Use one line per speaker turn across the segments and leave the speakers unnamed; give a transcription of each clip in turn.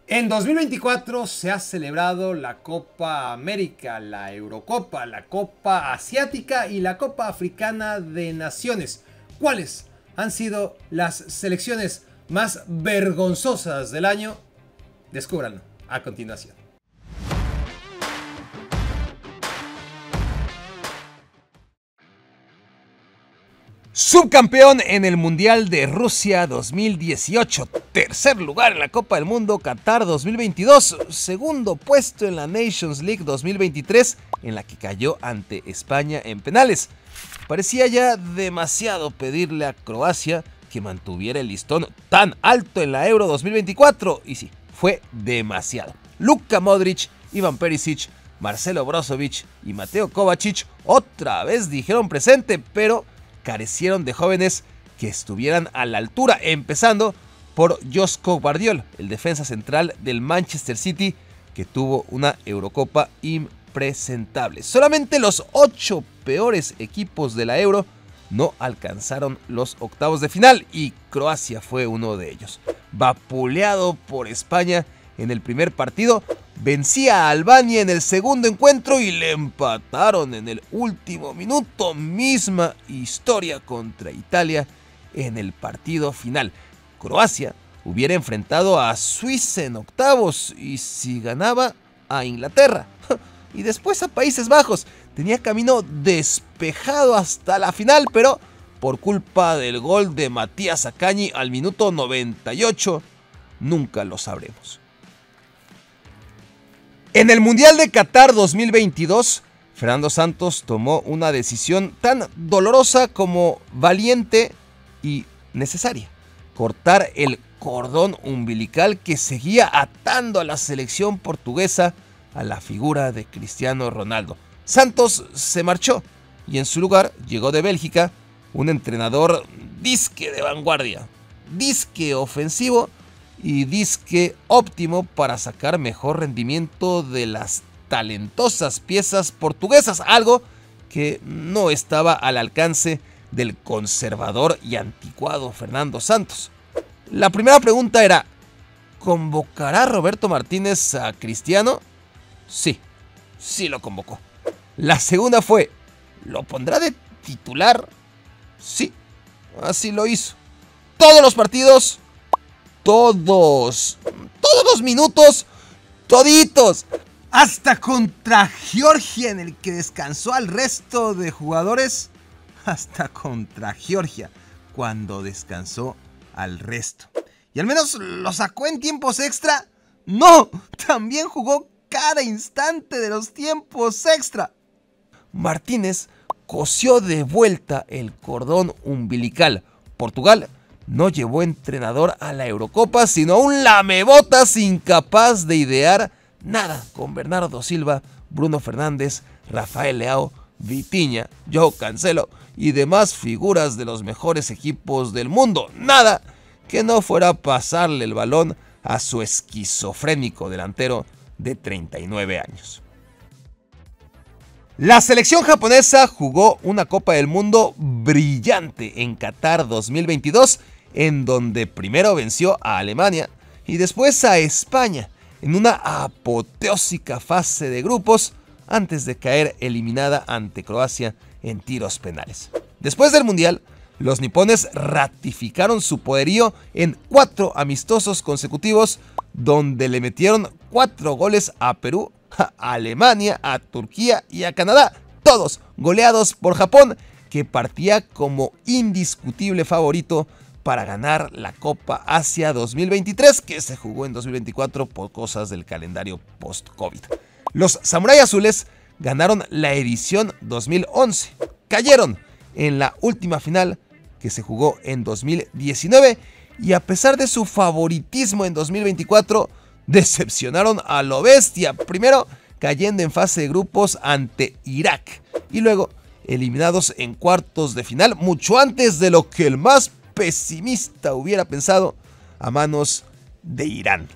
En 2024 se ha celebrado la Copa América, la Eurocopa, la Copa Asiática y la Copa Africana de Naciones. ¿Cuáles han sido las selecciones más vergonzosas del año? Descúbranlo a continuación. Subcampeón en el Mundial de Rusia 2018, tercer lugar en la Copa del Mundo Qatar 2022, segundo puesto en la Nations League 2023, en la que cayó ante España en penales. Parecía ya demasiado pedirle a Croacia que mantuviera el listón tan alto en la Euro 2024, y sí, fue demasiado. Luka Modric, Ivan Perisic, Marcelo Brozovic y Mateo Kovacic otra vez dijeron presente, pero carecieron de jóvenes que estuvieran a la altura, empezando por Joško Gvardiol, el defensa central del Manchester City, que tuvo una Eurocopa impresentable. Solamente los 8 peores equipos de la Euro no alcanzaron los octavos de final y Croacia fue uno de ellos. Vapuleado por España en el primer partido, vencía a Albania en el segundo encuentro y le empataron en el último minuto. Misma historia contra Italia en el partido final. Croacia hubiera enfrentado a Suiza en octavos y si ganaba a Inglaterra y después a Países Bajos. Tenía camino despejado hasta la final, pero por culpa del gol de Matías Akanji al minuto 98, nunca lo sabremos. En el Mundial de Qatar 2022, Fernando Santos tomó una decisión tan dolorosa como valiente y necesaria: cortar el cordón umbilical que seguía atando a la selección portuguesa a la figura de Cristiano Ronaldo. Santos se marchó y en su lugar llegó de Bélgica un entrenador disque de vanguardia, disque ofensivo y disque óptimo para sacar mejor rendimiento de las talentosas piezas portuguesas, algo que no estaba al alcance del conservador y anticuado Fernando Santos. La primera pregunta era: ¿convocará Roberto Martínez a Cristiano? Sí lo convocó. La segunda fue: ¿lo pondrá de titular? Sí, así lo hizo. Todos los partidos, todos los minutos, toditos. Hasta contra Georgia, en el que descansó al resto de jugadores. Hasta contra Georgia, cuando descansó al resto. Y al menos lo sacó en tiempos extra. No, también jugó cada instante de los tiempos extra. Martínez cosió de vuelta el cordón umbilical. Portugal no llevó entrenador a la Eurocopa, sino un lamebotas incapaz de idear nada con Bernardo Silva, Bruno Fernández, Rafael Leao, Vitinha, João Cancelo y demás figuras de los mejores equipos del mundo. Nada que no fuera pasarle el balón a su esquizofrénico delantero de 39 años. La selección japonesa jugó una Copa del Mundo brillante en Qatar 2022, en donde primero venció a Alemania y después a España en una apoteósica fase de grupos, antes de caer eliminada ante Croacia en tiros penales. Después del Mundial, los nipones ratificaron su poderío en 4 amistosos consecutivos, donde le metieron 4 goles a Perú, a Alemania, a Turquía y a Canadá, todos goleados por Japón, que partía como indiscutible favorito para ganar la Copa Asia 2023, que se jugó en 2024 por cosas del calendario post-COVID. Los Samurai Azules ganaron la edición 2011, cayeron en la última final que se jugó en 2019 y a pesar de su favoritismo en 2024, decepcionaron a lo bestia, primero cayendo en fase de grupos ante Irak y luego eliminados en cuartos de final, mucho antes de lo que el más pesimista hubiera pensado, a manos de Irán.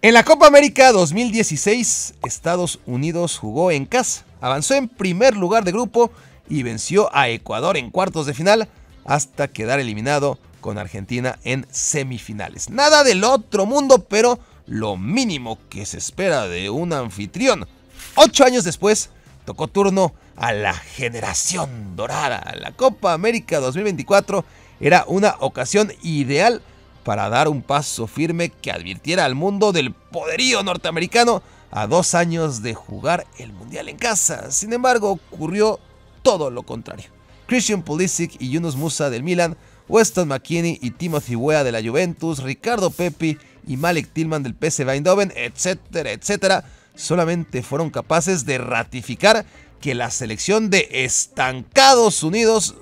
En la Copa América 2016, Estados Unidos jugó en casa, avanzó en primer lugar de grupo y venció a Ecuador en cuartos de final hasta quedar eliminado con Argentina en semifinales. Nada del otro mundo, pero lo mínimo que se espera de un anfitrión. 8 años después, tocó turno a la generación dorada. La Copa América 2024 era una ocasión ideal para dar un paso firme que advirtiera al mundo del poderío norteamericano a 2 años de jugar el Mundial en casa. Sin embargo, ocurrió todo lo contrario. Christian Pulisic y Yunus Musa del Milan, Weston McKennie y Timothy Weah de la Juventus, Ricardo Pepi y Malik Tillman del PSV Eindhoven, etcétera, etcétera, solamente fueron capaces de ratificar que la selección de Estados Unidos,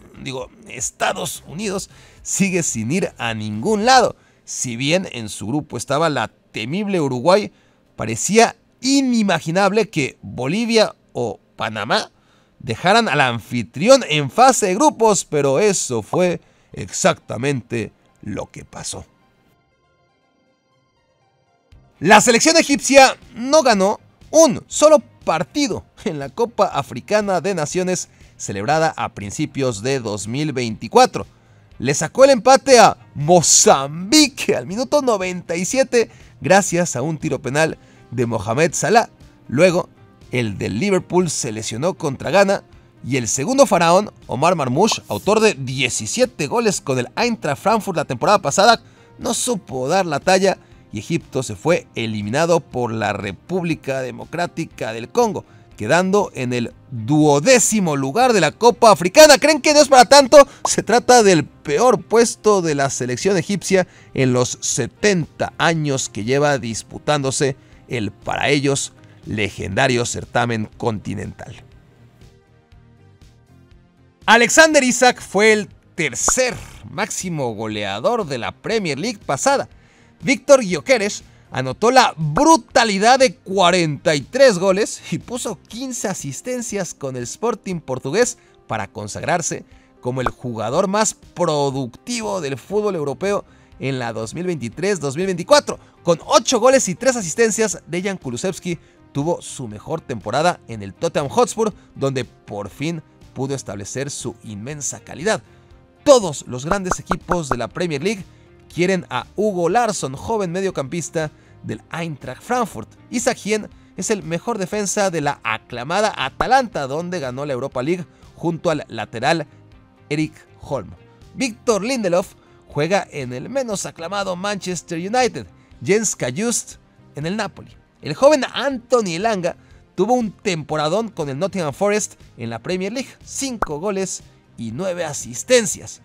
sigue sin ir a ningún lado. Si bien en su grupo estaba la temible Uruguay, parecía inimaginable que Bolivia o Panamá dejaran al anfitrión en fase de grupos, pero eso fue exactamente lo que pasó. La selección egipcia no ganó un solo partido en la Copa Africana de Naciones celebrada a principios de 2024. Le sacó el empate a Mozambique al minuto 97 gracias a un tiro penal de Mohamed Salah. Luego, el del Liverpool se lesionó contra Ghana y el segundo faraón, Omar Marmoush, autor de 17 goles con el Eintracht Frankfurt la temporada pasada, no supo dar la talla y Egipto se fue eliminado por la República Democrática del Congo, quedando en el 12º lugar de la Copa Africana. ¿Creen que no es para tanto? Se trata del peor puesto de la selección egipcia en los 70 años que lleva disputándose el, para ellos, legendario certamen continental. Alexander Isak fue el tercer máximo goleador de la Premier League pasada. Víctor Gyökeres anotó la brutalidad de 43 goles y puso 15 asistencias con el Sporting portugués para consagrarse como el jugador más productivo del fútbol europeo en la 2023-2024. Con 8 goles y 3 asistencias, Dejan Kulusevski tuvo su mejor temporada en el Tottenham Hotspur, donde por fin pudo establecer su inmensa calidad. Todos los grandes equipos de la Premier League quieren a Hugo Larsson, joven mediocampista del Eintracht Frankfurt. Isak Hien es el mejor defensa de la aclamada Atalanta, donde ganó la Europa League junto al lateral Erik Holm. Victor Lindelof juega en el menos aclamado Manchester United, Jens Kajust en el Napoli. El joven Anthony Elanga tuvo un temporadón con el Nottingham Forest en la Premier League, 5 goles y 9 asistencias.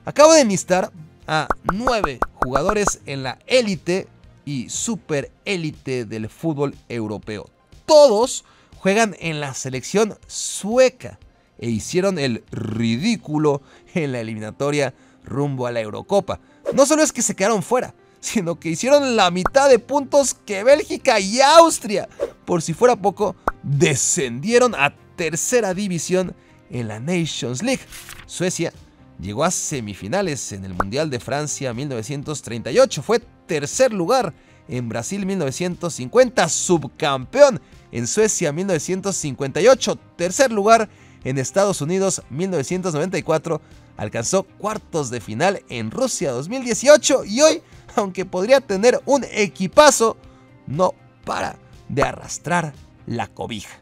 Acabo de enlistar a 9 jugadores en la élite y super élite del fútbol europeo. Todos juegan en la selección sueca e hicieron el ridículo en la eliminatoria rumbo a la Eurocopa. No solo es que se quedaron fuera, sino que hicieron la mitad de puntos que Bélgica y Austria. Por si fuera poco, descendieron a tercera división en la Nations League. Suecia llegó a semifinales en el Mundial de Francia 1938, fue tercer lugar en Brasil 1950, subcampeón en Suecia 1958, tercer lugar en Estados Unidos 1994, alcanzó cuartos de final en Rusia 2018 y hoy, aunque podría tener un equipazo, no para de arrastrar la cobija.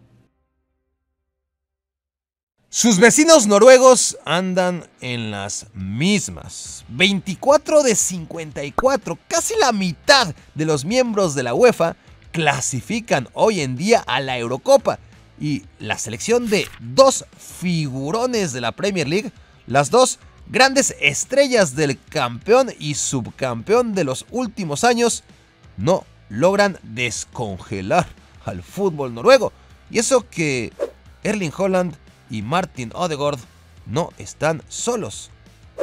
Sus vecinos noruegos andan en las mismas. 24 de 54, casi la mitad de los miembros de la UEFA clasifican hoy en día a la Eurocopa. Y la selección de 2 figurones de la Premier League, las 2 grandes estrellas del campeón y subcampeón de los últimos años, no logran descongelar al fútbol noruego. Y eso que Erling Haaland y Martin Odegaard no están solos.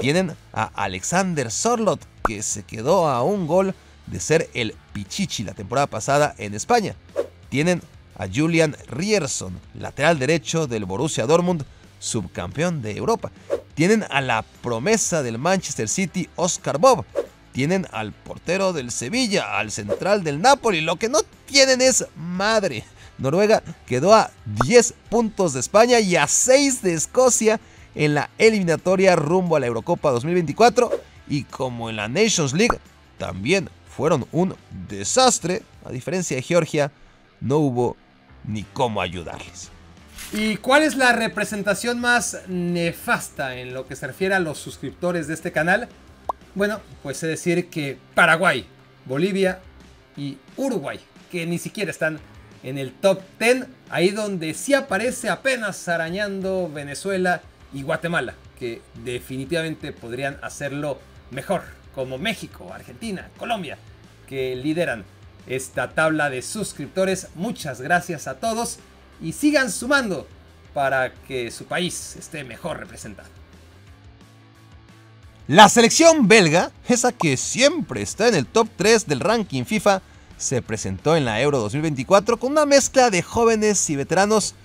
Tienen a Alexander Sørloth, que se quedó a un gol de ser el Pichichi la temporada pasada en España. Tienen a Julian Ryerson, lateral derecho del Borussia Dortmund, subcampeón de Europa. Tienen a la promesa del Manchester City, Oscar Bob. Tienen al portero del Sevilla, al central del Napoli. Lo que no tienen es madre. Noruega quedó a 10 puntos de España y a 6 de Escocia en la eliminatoria rumbo a la Eurocopa 2024. y como en la Nations League también fueron un desastre, a diferencia de Georgia, no hubo ni cómo ayudarles.
¿Y cuál es la representación más nefasta en lo que se refiere a los suscriptores de este canal? Bueno, pues sé decir que Paraguay, Bolivia y Uruguay, que ni siquiera están en el top 10, ahí donde sí aparece apenas arañando Venezuela y Guatemala, que definitivamente podrían hacerlo mejor, como México, Argentina, Colombia, que lideran esta tabla de suscriptores. Muchas gracias a todos y sigan sumando para que su país esté mejor representado.
La selección belga, esa que siempre está en el top 3 del ranking FIFA, se presentó en la Euro 2024 con una mezcla de jóvenes y veteranos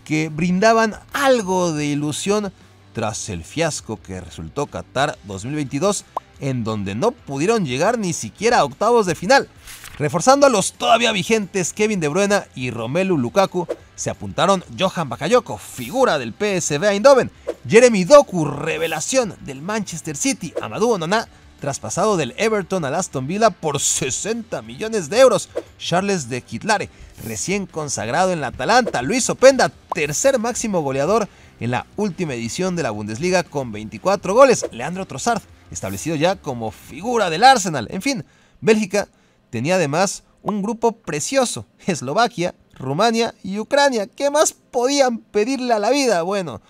que brindaban algo de ilusión tras el fiasco que resultó Qatar 2022, en donde no pudieron llegar ni siquiera a octavos de final. Reforzando a los todavía vigentes Kevin De Bruyne y Romelu Lukaku, se apuntaron Johan Bakayoko, figura del PSV Eindhoven, Jeremy Doku, revelación del Manchester City, Amadou Onana, traspasado del Everton al Aston Villa por 60 millones de euros, Charles de Ketelaere, recién consagrado en la Atalanta, Luis Openda, tercer máximo goleador en la última edición de la Bundesliga con 24 goles, Leandro Trossard, establecido ya como figura del Arsenal. En fin, Bélgica tenía además un grupo precioso, Eslovaquia, Rumania y Ucrania. ¿Qué más podían pedirle a la vida? Bueno,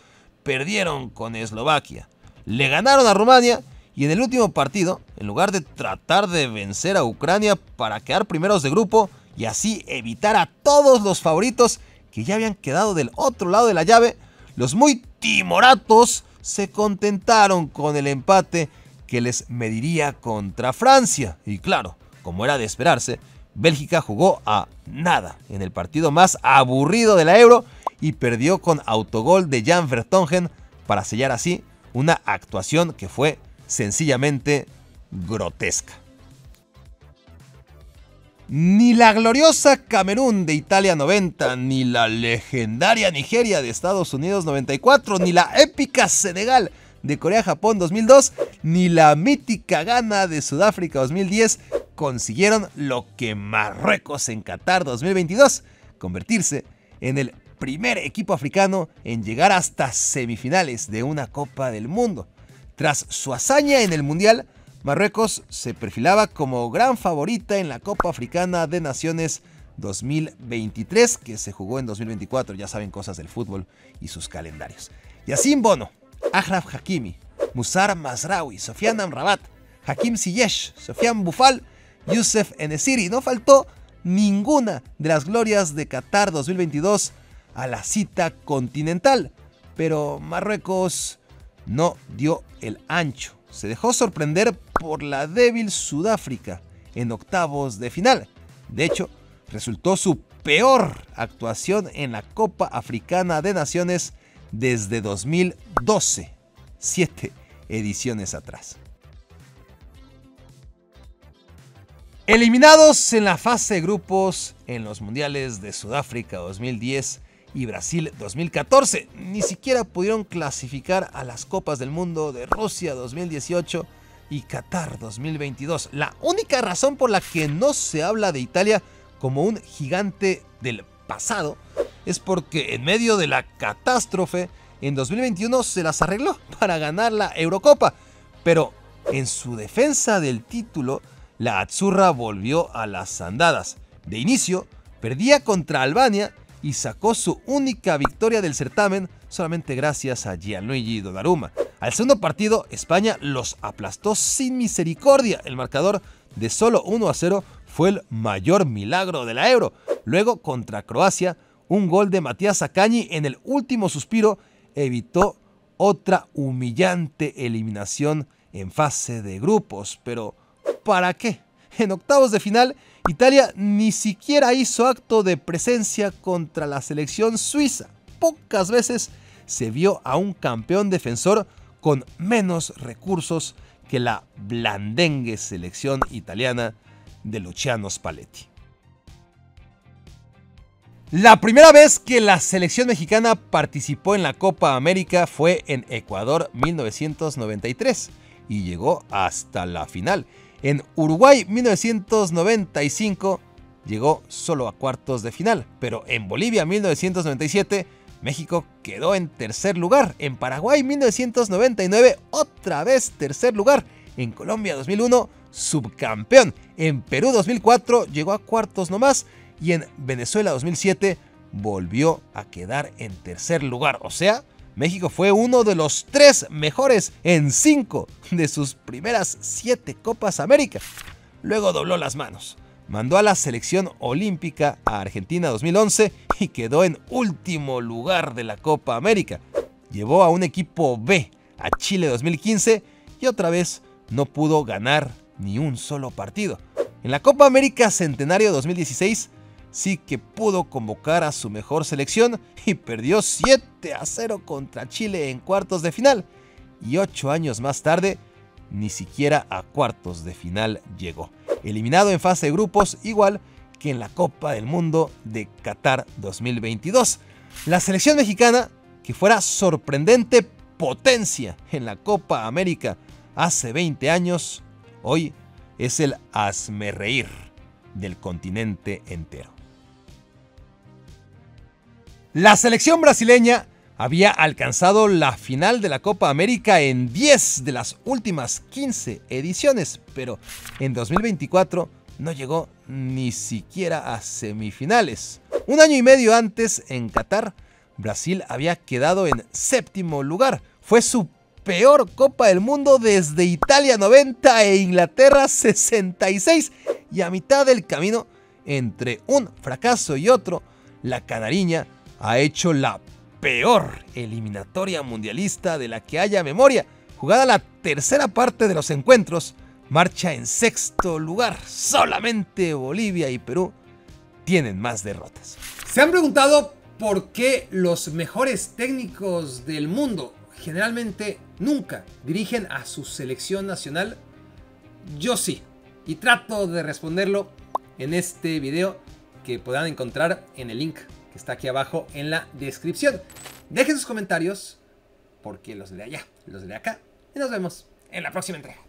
perdieron con Eslovaquia, le ganaron a Rumania y en el último partido, en lugar de tratar de vencer a Ucrania para quedar primeros de grupo y así evitar a todos los favoritos que ya habían quedado del otro lado de la llave, los muy timoratos se contentaron con el empate que les mediría contra Francia. Y claro, como era de esperarse, Bélgica jugó a nada en el partido más aburrido de la Euro y perdió con autogol de Jan Vertonghen para sellar así una actuación que fue sencillamente grotesca. Ni la gloriosa Camerún de Italia 90, ni la legendaria Nigeria de Estados Unidos 94, ni la épica Senegal de Corea-Japón 2002, ni la mítica Ghana de Sudáfrica 2010 consiguieron lo que Marruecos en Qatar 2022, convertirse en el primer equipo africano en llegar hasta semifinales de una Copa del Mundo. Tras su hazaña en el Mundial, Marruecos se perfilaba como gran favorita en la Copa Africana de Naciones 2023, que se jugó en 2024, ya saben, cosas del fútbol y sus calendarios. Yacine Bono, Achraf Hakimi, Musar Mazraoui, Sofiane Amrabat, Hakim Ziyech, Sofiane Boufal, Youssef Enesiri. No faltó ninguna de las glorias de Qatar 2022 a la cita continental, pero Marruecos no dio el ancho. Se dejó sorprender por la débil Sudáfrica en octavos de final. De hecho, resultó su peor actuación en la Copa Africana de Naciones desde 2012, 7 ediciones atrás. Eliminados en la fase de grupos en los mundiales de Sudáfrica 2010 y Brasil 2014, ni siquiera pudieron clasificar a las Copas del Mundo de Rusia 2018 y Qatar 2022. La única razón por la que no se habla de Italia como un gigante del pasado es porque en medio de la catástrofe en 2021 se las arregló para ganar la Eurocopa, pero en su defensa del título la Azzurra volvió a las andadas. De inicio, perdía contra Albania y sacó su única victoria del certamen solamente gracias a Gianluigi Donnarumma. Al segundo partido, España los aplastó sin misericordia. El marcador de solo 1-0 fue el mayor milagro de la Euro. Luego, contra Croacia, un gol de Matías Akanji en el último suspiro evitó otra humillante eliminación en fase de grupos. Pero ¿para qué? En octavos de final, Italia ni siquiera hizo acto de presencia contra la selección suiza. Pocas veces se vio a un campeón defensor con menos recursos que la blandengue selección italiana de Luciano Spalletti. La primera vez que la selección mexicana participó en la Copa América fue en Ecuador 1993. y llegó hasta la final. En Uruguay 1995 llegó solo a cuartos de final, pero en Bolivia 1997 México quedó en tercer lugar. En Paraguay 1999 otra vez tercer lugar. En Colombia 2001 subcampeón. En Perú 2004 llegó a cuartos nomás y en Venezuela 2007 volvió a quedar en tercer lugar. O sea, México fue uno de los 3 mejores en 5 de sus primeras 7 Copas América. Luego dobló las manos. Mandó a la selección olímpica a Argentina 2011 y quedó en último lugar de la Copa América. Llevó a un equipo B a Chile 2015 y otra vez no pudo ganar ni un solo partido. En la Copa América Centenario 2016 sí que pudo convocar a su mejor selección y perdió 7-0 contra Chile en cuartos de final. Y 8 años más tarde, ni siquiera a cuartos de final llegó. Eliminado en fase de grupos, igual que en la Copa del Mundo de Qatar 2022. La selección mexicana, que fuera sorprendente potencia en la Copa América hace 20 años, hoy es el hazmerreír del continente entero. La selección brasileña había alcanzado la final de la Copa América en 10 de las últimas 15 ediciones, pero en 2024 no llegó ni siquiera a semifinales. Un año y medio antes, en Qatar, Brasil había quedado en 7º lugar. Fue su peor Copa del Mundo desde Italia 90 e Inglaterra 66. Y a mitad del camino, entre un fracaso y otro, la canariña ha hecho la peor eliminatoria mundialista de la que haya memoria. Jugada la tercera parte de los encuentros, marcha en 6º lugar. Solamente Bolivia y Perú tienen más derrotas.
¿Se han preguntado por qué los mejores técnicos del mundo generalmente nunca dirigen a su selección nacional? Yo sí, y trato de responderlo en este video que podrán encontrar en el link que está aquí abajo en la descripción. Dejen sus comentarios porque los de allá, los de acá, y nos vemos en la próxima entrega.